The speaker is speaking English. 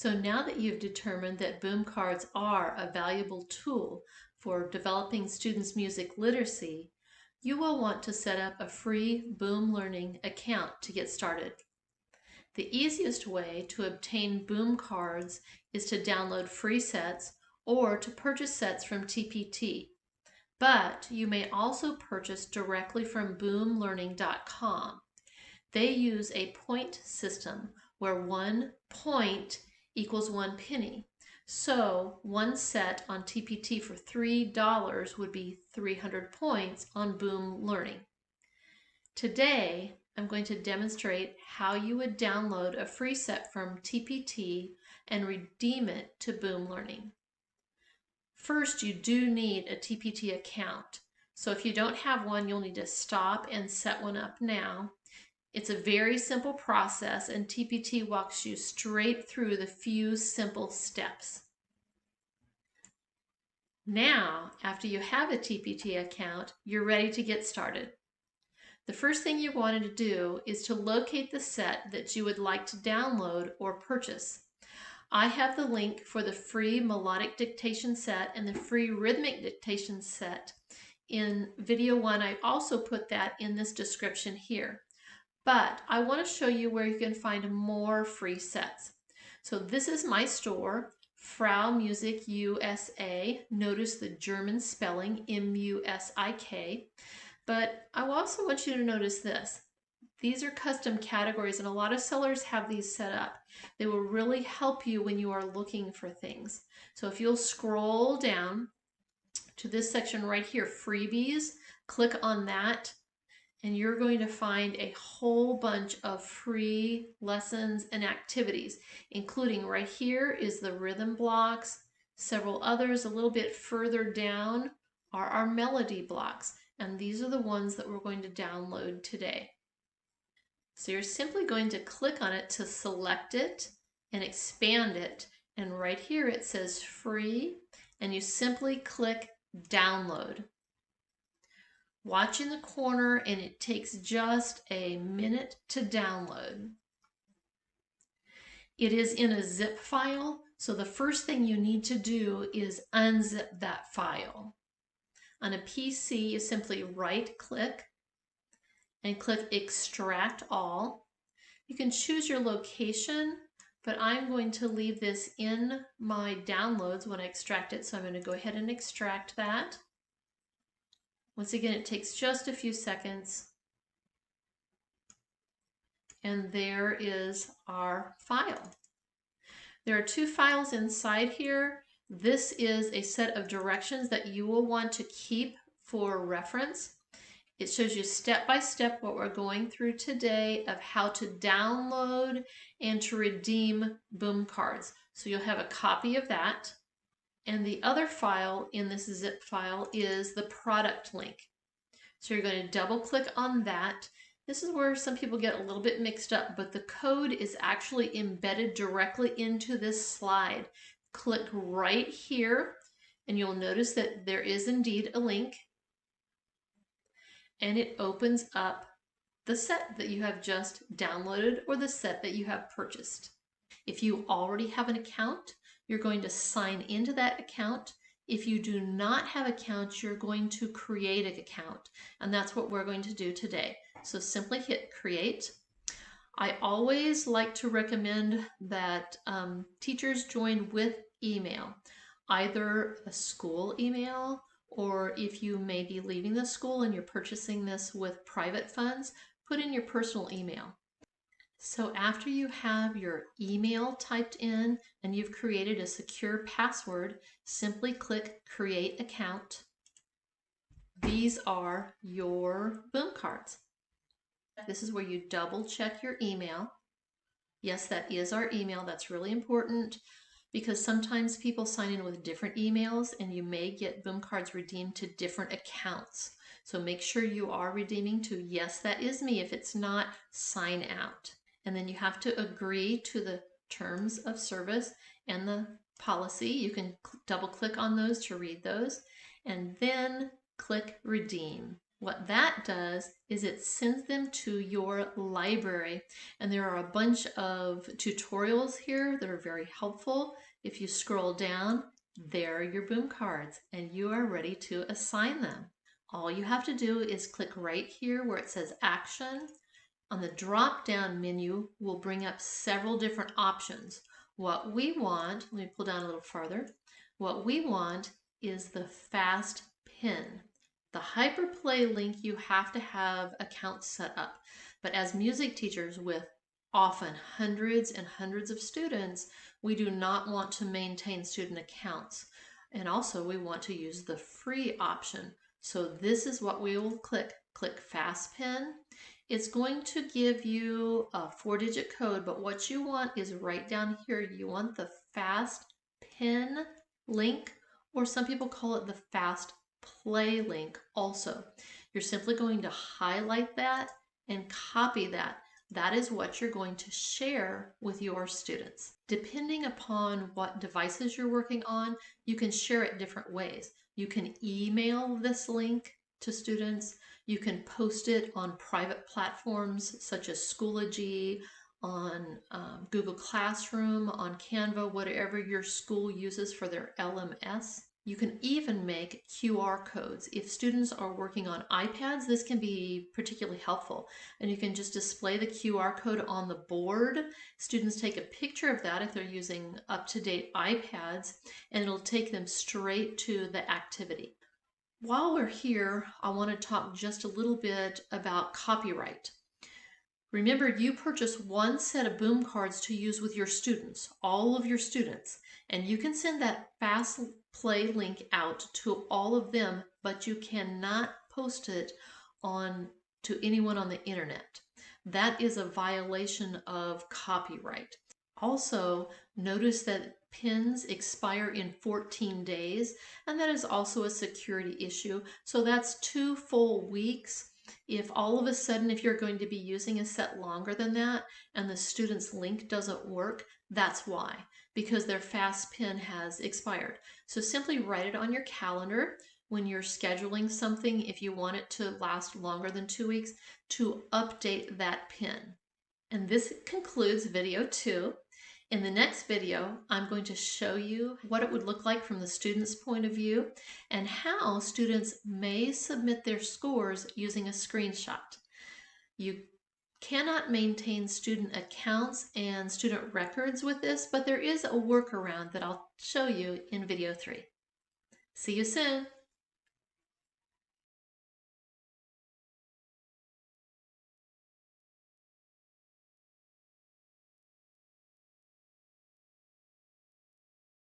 So now that you've determined that boom cards are a valuable tool for developing students' music literacy, you will want to set up a free Boom Learning account to get started. The easiest way to obtain boom cards is to download free sets or to purchase sets from TPT. But you may also purchase directly from boomlearning.com. They use a point system where 1 point equals 1 penny. So one set on TPT for $3 would be 300 points on Boom Learning. Today, I'm going to demonstrate how you would download a free set from TPT and redeem it to Boom Learning. First, you do need a TPT account. So if you don't have one, you'll need to stop and set one up now. It's a very simple process, and TPT walks you straight through the few simple steps. Now, after you have a TPT account, you're ready to get started. The first thing you wanted to do is to locate the set that you would like to download or purchase. I have the link for the free Melodic Dictation set and the free Rhythmic Dictation set in video 1. I also put that in this description here. But I want to show you where you can find more free sets. So this is my store, Frau Music USA. Notice the German spelling, M-U-S-I-K. But I also want you to notice this. These are custom categories, and a lot of sellers have these set up. They will really help you when you are looking for things. So if you'll scroll down to this section right here, freebies, click on that, and you're going to find a whole bunch of free lessons and activities, including right here is the rhythm blocks. Several others a little bit further down are our melody blocks, and these are the ones that we're going to download today. So you're simply going to click on it to select it and expand it, and right here it says free, and you simply click download. Watch in the corner, and it takes just a minute to download. It is in a zip file, so the first thing you need to do is unzip that file. On a PC, you simply right-click and click Extract All. You can choose your location, but I'm going to leave this in my downloads when I extract it, so I'm going to go ahead and extract that. Once again, it takes just a few seconds. And there is our file. There are 2 files inside here. This is a set of directions that you will want to keep for reference. It shows you step by step what we're going through today of how to download and to redeem boom cards. So you'll have a copy of that. And the other file in this zip file is the product link. So you're going to double click on that. This is where some people get a little bit mixed up, but the code is actually embedded directly into this slide. Click right here, and you'll notice that there is indeed a link, and it opens up the set that you have just downloaded or the set that you have purchased. If you already have an account, you're going to sign into that account. If you do not have an account, you're going to create an account, and that's what we're going to do today. So simply hit create. I always like to recommend that teachers join with email, either a school email, or if you may be leaving the school and you're purchasing this with private funds, put in your personal email. So after you have your email typed in and you've created a secure password, simply click Create Account. These are your boom cards. This is where you double check your email. Yes, that is our email. That's really important because sometimes people sign in with different emails and you may get boom cards redeemed to different accounts. So make sure you are redeeming to yes, that is me. If it's not, sign out. And then you have to agree to the terms of service and the policy. You can double click on those to read those, and then click redeem. What that does is it sends them to your library, and there are a bunch of tutorials here that are very helpful. If you scroll down, there are your boom cards, and you are ready to assign them. All you have to do is click right here where it says Action. On the drop-down menu, we'll bring up several different options. What we want, let me pull down a little farther, what we want is the fast pin. The hyperplay link, you have to have accounts set up. But as music teachers with often hundreds and hundreds of students, we do not want to maintain student accounts. And also we want to use the free option. So this is what we will click. Click Fast Pin. It's going to give you a 4-digit code, but what you want is right down here. You want the Fast Pin link, or some people call it the Fast Play link also. You're simply going to highlight that and copy that. That is what you're going to share with your students. Depending upon what devices you're working on, you can share it different ways. You can email this link to students. You can post it on private platforms such as Schoology, on Google Classroom, on Canva, whatever your school uses for their LMS. You can even make QR codes. If students are working on iPads, this can be particularly helpful. And you can just display the QR code on the board. Students take a picture of that if they're using up-to-date iPads, and it'll take them straight to the activity. While we're here, I want to talk just a little bit about copyright. Remember, you purchase one set of boom cards to use with your students, all of your students, and you can send that FastPlay link out to all of them, but you cannot post it to anyone on the internet. That is a violation of copyright. Also, notice that pins expire in 14 days, and that is also a security issue. So that's 2 full weeks. If all of a sudden, if you're going to be using a set longer than that and the student's link doesn't work, that's why, because their fast pin has expired. So simply write it on your calendar when you're scheduling something, if you want it to last longer than 2 weeks, to update that pin. And this concludes video 2. In the next video, I'm going to show you what it would look like from the student's point of view and how students may submit their scores using a screenshot. You cannot maintain student accounts and student records with this, but there is a workaround that I'll show you in video 3. See you soon.